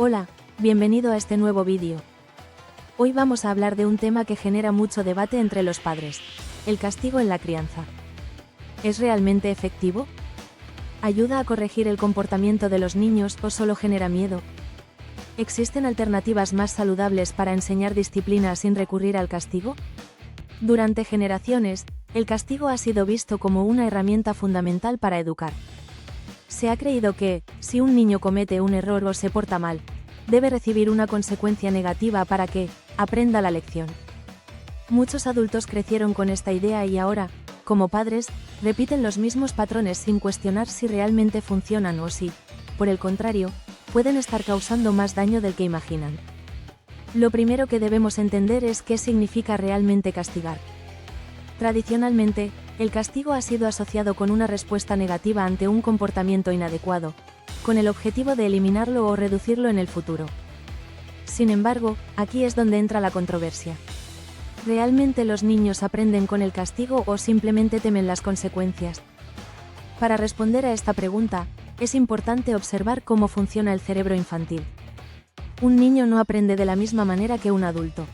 Hola, bienvenido a este nuevo vídeo. Hoy vamos a hablar de un tema que genera mucho debate entre los padres: el castigo en la crianza. ¿Es realmente efectivo? ¿Ayuda a corregir el comportamiento de los niños o solo genera miedo? ¿Existen alternativas más saludables para enseñar disciplina sin recurrir al castigo? Durante generaciones, el castigo ha sido visto como una herramienta fundamental para educar. Se ha creído que, si un niño comete un error o se porta mal, debe recibir una consecuencia negativa para que aprenda la lección. Muchos adultos crecieron con esta idea y ahora, como padres, repiten los mismos patrones sin cuestionar si realmente funcionan o si, por el contrario, pueden estar causando más daño del que imaginan. Lo primero que debemos entender es qué significa realmente castigar. Tradicionalmente, el castigo ha sido asociado con una respuesta negativa ante un comportamiento inadecuado, con el objetivo de eliminarlo o reducirlo en el futuro. Sin embargo, aquí es donde entra la controversia. ¿Realmente los niños aprenden con el castigo o simplemente temen las consecuencias? Para responder a esta pregunta, es importante observar cómo funciona el cerebro infantil. Un niño no aprende de la misma manera que un adulto.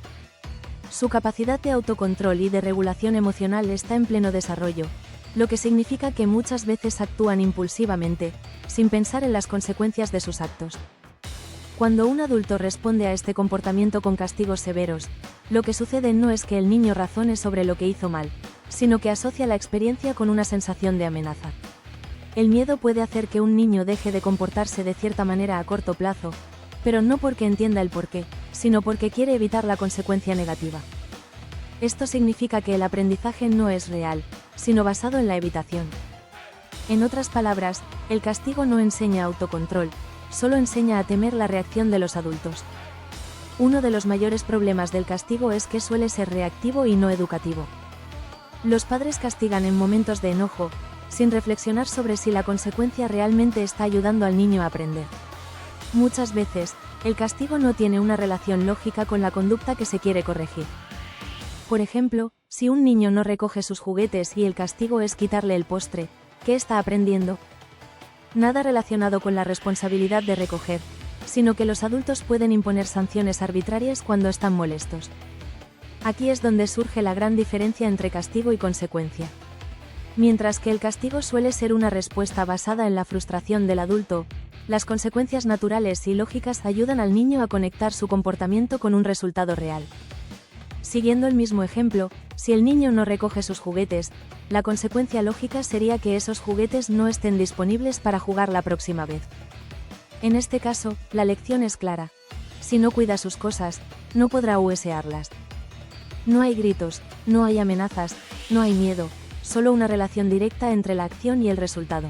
Su capacidad de autocontrol y de regulación emocional está en pleno desarrollo, lo que significa que muchas veces actúan impulsivamente, sin pensar en las consecuencias de sus actos. Cuando un adulto responde a este comportamiento con castigos severos, lo que sucede no es que el niño razone sobre lo que hizo mal, sino que asocia la experiencia con una sensación de amenaza. El miedo puede hacer que un niño deje de comportarse de cierta manera a corto plazo, pero no porque entienda el porqué, sino porque quiere evitar la consecuencia negativa. Esto significa que el aprendizaje no es real, sino basado en la evitación. En otras palabras, el castigo no enseña autocontrol, solo enseña a temer la reacción de los adultos. Uno de los mayores problemas del castigo es que suele ser reactivo y no educativo. Los padres castigan en momentos de enojo, sin reflexionar sobre si la consecuencia realmente está ayudando al niño a aprender. Muchas veces, el castigo no tiene una relación lógica con la conducta que se quiere corregir. Por ejemplo, si un niño no recoge sus juguetes y el castigo es quitarle el postre, ¿qué está aprendiendo? Nada relacionado con la responsabilidad de recoger, sino que los adultos pueden imponer sanciones arbitrarias cuando están molestos. Aquí es donde surge la gran diferencia entre castigo y consecuencia. Mientras que el castigo suele ser una respuesta basada en la frustración del adulto, las consecuencias naturales y lógicas ayudan al niño a conectar su comportamiento con un resultado real. Siguiendo el mismo ejemplo, si el niño no recoge sus juguetes, la consecuencia lógica sería que esos juguetes no estén disponibles para jugar la próxima vez. En este caso, la lección es clara: si no cuida sus cosas, no podrá huesearlas. No hay gritos, no hay amenazas, no hay miedo, solo una relación directa entre la acción y el resultado.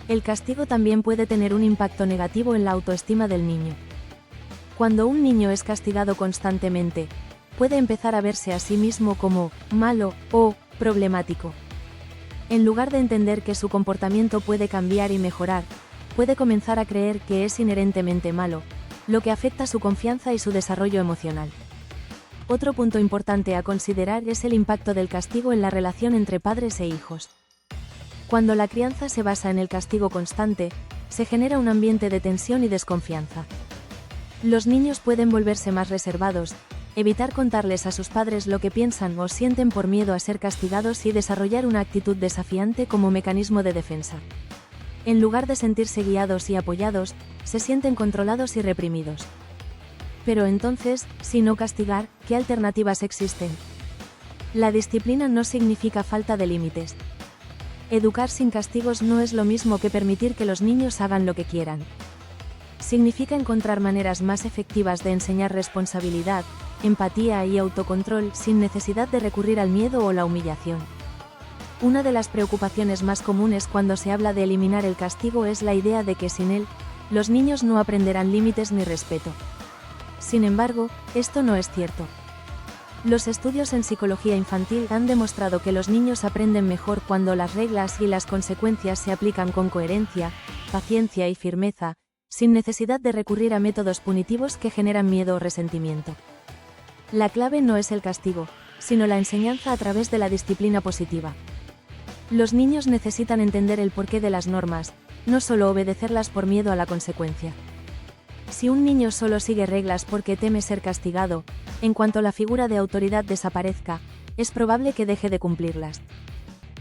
El castigo también puede tener un impacto negativo en la autoestima del niño. Cuando un niño es castigado constantemente, puede empezar a verse a sí mismo como malo o problemático. En lugar de entender que su comportamiento puede cambiar y mejorar, puede comenzar a creer que es inherentemente malo, lo que afecta su confianza y su desarrollo emocional. Otro punto importante a considerar es el impacto del castigo en la relación entre padres e hijos. Cuando la crianza se basa en el castigo constante, se genera un ambiente de tensión y desconfianza. Los niños pueden volverse más reservados, evitar contarles a sus padres lo que piensan o sienten por miedo a ser castigados y desarrollar una actitud desafiante como mecanismo de defensa. En lugar de sentirse guiados y apoyados, se sienten controlados y reprimidos. Pero entonces, si no castigar, ¿qué alternativas existen? La disciplina no significa falta de límites. Educar sin castigos no es lo mismo que permitir que los niños hagan lo que quieran. Significa encontrar maneras más efectivas de enseñar responsabilidad, empatía y autocontrol sin necesidad de recurrir al miedo o la humillación. Una de las preocupaciones más comunes cuando se habla de eliminar el castigo es la idea de que sin él, los niños no aprenderán límites ni respeto. Sin embargo, esto no es cierto. Los estudios en psicología infantil han demostrado que los niños aprenden mejor cuando las reglas y las consecuencias se aplican con coherencia, paciencia y firmeza, sin necesidad de recurrir a métodos punitivos que generan miedo o resentimiento. La clave no es el castigo, sino la enseñanza a través de la disciplina positiva. Los niños necesitan entender el porqué de las normas, no solo obedecerlas por miedo a la consecuencia. Si un niño solo sigue reglas porque teme ser castigado, en cuanto la figura de autoridad desaparezca, es probable que deje de cumplirlas.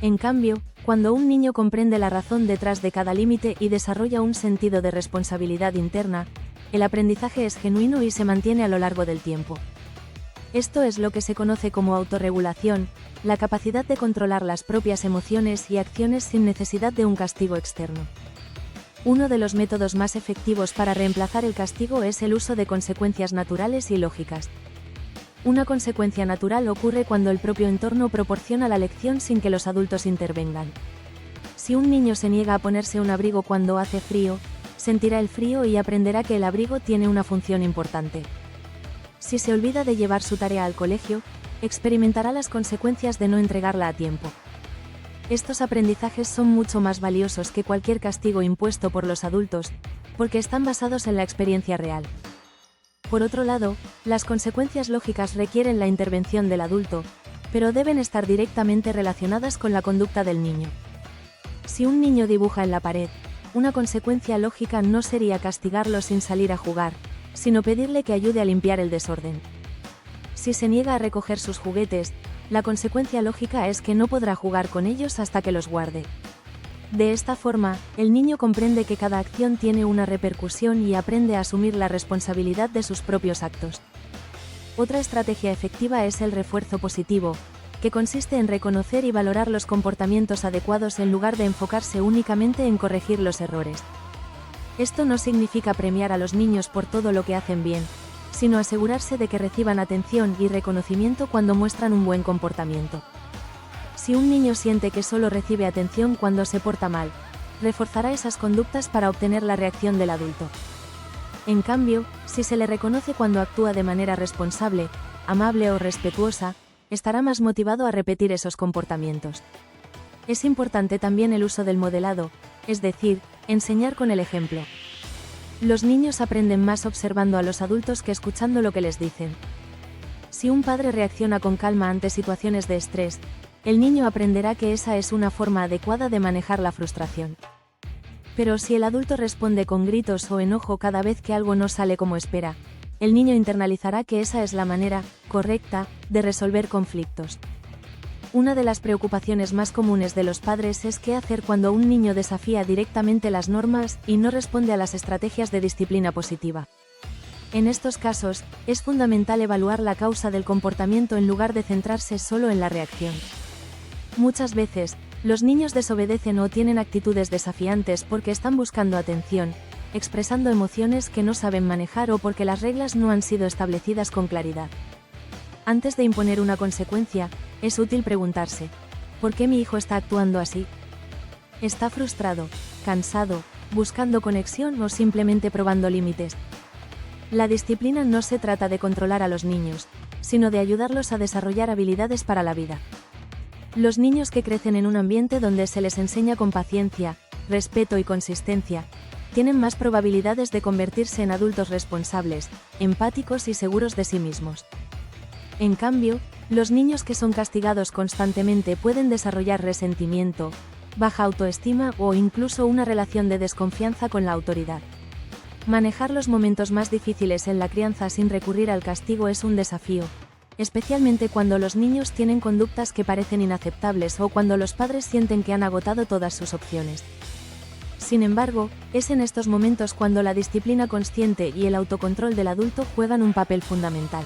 En cambio, cuando un niño comprende la razón detrás de cada límite y desarrolla un sentido de responsabilidad interna, el aprendizaje es genuino y se mantiene a lo largo del tiempo. Esto es lo que se conoce como autorregulación, la capacidad de controlar las propias emociones y acciones sin necesidad de un castigo externo. Uno de los métodos más efectivos para reemplazar el castigo es el uso de consecuencias naturales y lógicas. Una consecuencia natural ocurre cuando el propio entorno proporciona la lección sin que los adultos intervengan. Si un niño se niega a ponerse un abrigo cuando hace frío, sentirá el frío y aprenderá que el abrigo tiene una función importante. Si se olvida de llevar su tarea al colegio, experimentará las consecuencias de no entregarla a tiempo. Estos aprendizajes son mucho más valiosos que cualquier castigo impuesto por los adultos, porque están basados en la experiencia real. Por otro lado, las consecuencias lógicas requieren la intervención del adulto, pero deben estar directamente relacionadas con la conducta del niño. Si un niño dibuja en la pared, una consecuencia lógica no sería castigarlo sin salir a jugar, sino pedirle que ayude a limpiar el desorden. Si se niega a recoger sus juguetes, la consecuencia lógica es que no podrá jugar con ellos hasta que los guarde. De esta forma, el niño comprende que cada acción tiene una repercusión y aprende a asumir la responsabilidad de sus propios actos. Otra estrategia efectiva es el refuerzo positivo, que consiste en reconocer y valorar los comportamientos adecuados en lugar de enfocarse únicamente en corregir los errores. Esto no significa premiar a los niños por todo lo que hacen bien, sino asegurarse de que reciban atención y reconocimiento cuando muestran un buen comportamiento. Si un niño siente que solo recibe atención cuando se porta mal, reforzará esas conductas para obtener la reacción del adulto. En cambio, si se le reconoce cuando actúa de manera responsable, amable o respetuosa, estará más motivado a repetir esos comportamientos. Es importante también el uso del modelado, es decir, enseñar con el ejemplo. Los niños aprenden más observando a los adultos que escuchando lo que les dicen. Si un padre reacciona con calma ante situaciones de estrés, el niño aprenderá que esa es una forma adecuada de manejar la frustración. Pero si el adulto responde con gritos o enojo cada vez que algo no sale como espera, el niño internalizará que esa es la manera correcta de resolver conflictos. Una de las preocupaciones más comunes de los padres es qué hacer cuando un niño desafía directamente las normas y no responde a las estrategias de disciplina positiva. En estos casos, es fundamental evaluar la causa del comportamiento en lugar de centrarse solo en la reacción. Muchas veces, los niños desobedecen o tienen actitudes desafiantes porque están buscando atención, expresando emociones que no saben manejar o porque las reglas no han sido establecidas con claridad. Antes de imponer una consecuencia, es útil preguntarse, ¿por qué mi hijo está actuando así? ¿Está frustrado, cansado, buscando conexión o simplemente probando límites? La disciplina no se trata de controlar a los niños, sino de ayudarlos a desarrollar habilidades para la vida. Los niños que crecen en un ambiente donde se les enseña con paciencia, respeto y consistencia, tienen más probabilidades de convertirse en adultos responsables, empáticos y seguros de sí mismos. En cambio, los niños que son castigados constantemente pueden desarrollar resentimiento, baja autoestima o incluso una relación de desconfianza con la autoridad. Manejar los momentos más difíciles en la crianza sin recurrir al castigo es un desafío, especialmente cuando los niños tienen conductas que parecen inaceptables o cuando los padres sienten que han agotado todas sus opciones. Sin embargo, es en estos momentos cuando la disciplina consciente y el autocontrol del adulto juegan un papel fundamental.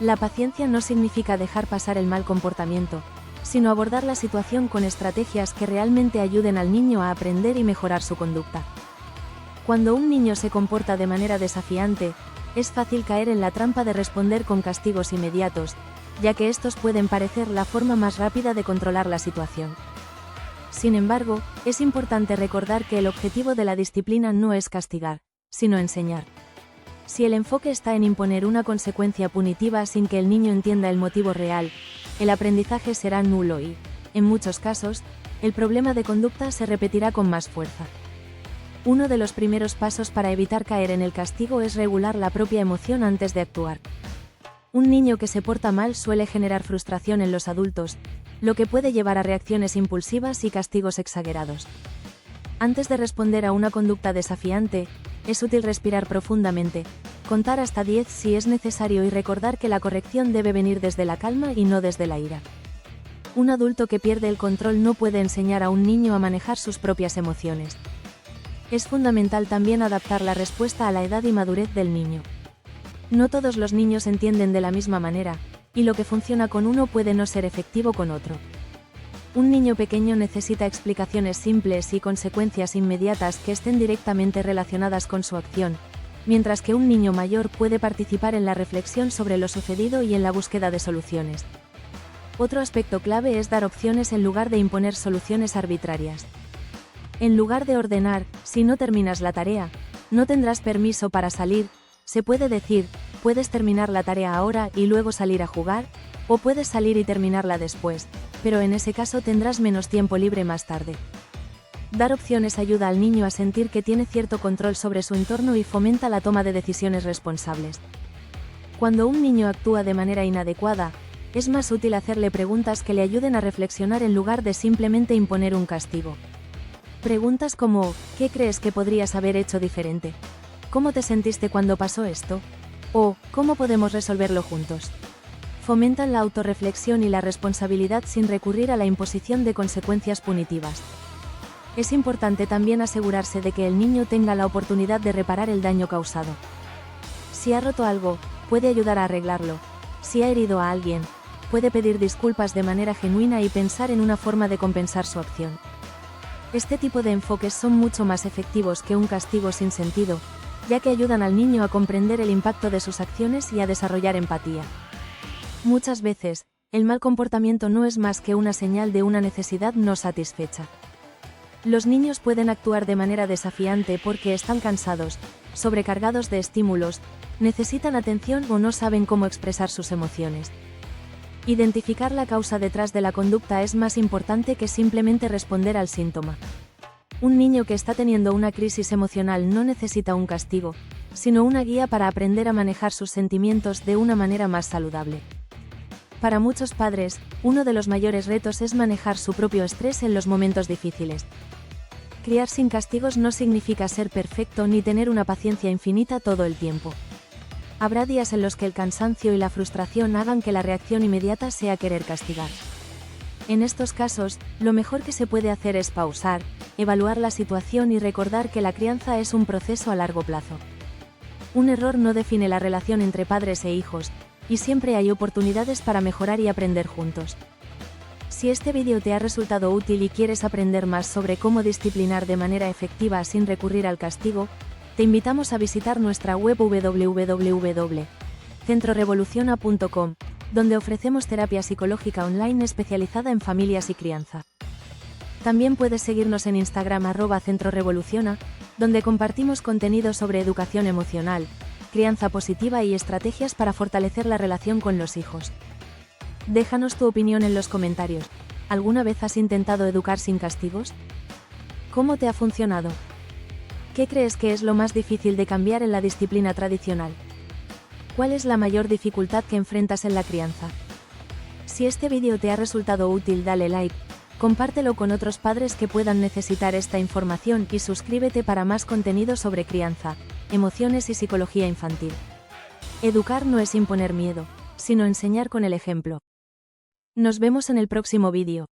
La paciencia no significa dejar pasar el mal comportamiento, sino abordar la situación con estrategias que realmente ayuden al niño a aprender y mejorar su conducta. Cuando un niño se comporta de manera desafiante, es fácil caer en la trampa de responder con castigos inmediatos, ya que estos pueden parecer la forma más rápida de controlar la situación. Sin embargo, es importante recordar que el objetivo de la disciplina no es castigar, sino enseñar. Si el enfoque está en imponer una consecuencia punitiva sin que el niño entienda el motivo real, el aprendizaje será nulo y, en muchos casos, el problema de conducta se repetirá con más fuerza. Uno de los primeros pasos para evitar caer en el castigo es regular la propia emoción antes de actuar. Un niño que se porta mal suele generar frustración en los adultos, lo que puede llevar a reacciones impulsivas y castigos exagerados. Antes de responder a una conducta desafiante, Es útil respirar profundamente, contar hasta 10 si es necesario y recordar que la corrección debe venir desde la calma y no desde la ira. Un adulto que pierde el control no puede enseñar a un niño a manejar sus propias emociones. Es fundamental también adaptar la respuesta a la edad y madurez del niño. No todos los niños entienden de la misma manera, y lo que funciona con uno puede no ser efectivo con otro. Un niño pequeño necesita explicaciones simples y consecuencias inmediatas que estén directamente relacionadas con su acción, mientras que un niño mayor puede participar en la reflexión sobre lo sucedido y en la búsqueda de soluciones. Otro aspecto clave es dar opciones en lugar de imponer soluciones arbitrarias. En lugar de ordenar, si no terminas la tarea, no tendrás permiso para salir, se puede decir, puedes terminar la tarea ahora y luego salir a jugar, o puedes salir y terminarla después, pero en ese caso tendrás menos tiempo libre más tarde. Dar opciones ayuda al niño a sentir que tiene cierto control sobre su entorno y fomenta la toma de decisiones responsables. Cuando un niño actúa de manera inadecuada, es más útil hacerle preguntas que le ayuden a reflexionar en lugar de simplemente imponer un castigo. Preguntas como, ¿qué crees que podrías haber hecho diferente? ¿Cómo te sentiste cuando pasó esto? O, ¿cómo podemos resolverlo juntos? Fomentan la autorreflexión y la responsabilidad sin recurrir a la imposición de consecuencias punitivas. Es importante también asegurarse de que el niño tenga la oportunidad de reparar el daño causado. Si ha roto algo, puede ayudar a arreglarlo. Si ha herido a alguien, puede pedir disculpas de manera genuina y pensar en una forma de compensar su acción. Este tipo de enfoques son mucho más efectivos que un castigo sin sentido, ya que ayudan al niño a comprender el impacto de sus acciones y a desarrollar empatía. Muchas veces, el mal comportamiento no es más que una señal de una necesidad no satisfecha. Los niños pueden actuar de manera desafiante porque están cansados, sobrecargados de estímulos, necesitan atención o no saben cómo expresar sus emociones. Identificar la causa detrás de la conducta es más importante que simplemente responder al síntoma. Un niño que está teniendo una crisis emocional no necesita un castigo, sino una guía para aprender a manejar sus sentimientos de una manera más saludable. Para muchos padres, uno de los mayores retos es manejar su propio estrés en los momentos difíciles. Criar sin castigos no significa ser perfecto ni tener una paciencia infinita todo el tiempo. Habrá días en los que el cansancio y la frustración hagan que la reacción inmediata sea querer castigar. En estos casos, lo mejor que se puede hacer es pausar, evaluar la situación y recordar que la crianza es un proceso a largo plazo. Un error no define la relación entre padres e hijos, y siempre hay oportunidades para mejorar y aprender juntos. Si este vídeo te ha resultado útil y quieres aprender más sobre cómo disciplinar de manera efectiva sin recurrir al castigo, te invitamos a visitar nuestra web www.centrorevoluciona.com, donde ofrecemos terapia psicológica online especializada en familias y crianza. También puedes seguirnos en Instagram @centrorevoluciona, donde compartimos contenido sobre educación emocional, crianza positiva y estrategias para fortalecer la relación con los hijos. Déjanos tu opinión en los comentarios. ¿Alguna vez has intentado educar sin castigos? ¿Cómo te ha funcionado? ¿Qué crees que es lo más difícil de cambiar en la disciplina tradicional? ¿Cuál es la mayor dificultad que enfrentas en la crianza? Si este vídeo te ha resultado útil, dale like, compártelo con otros padres que puedan necesitar esta información y suscríbete para más contenido sobre crianza, emociones y psicología infantil. Educar no es imponer miedo, sino enseñar con el ejemplo. Nos vemos en el próximo vídeo.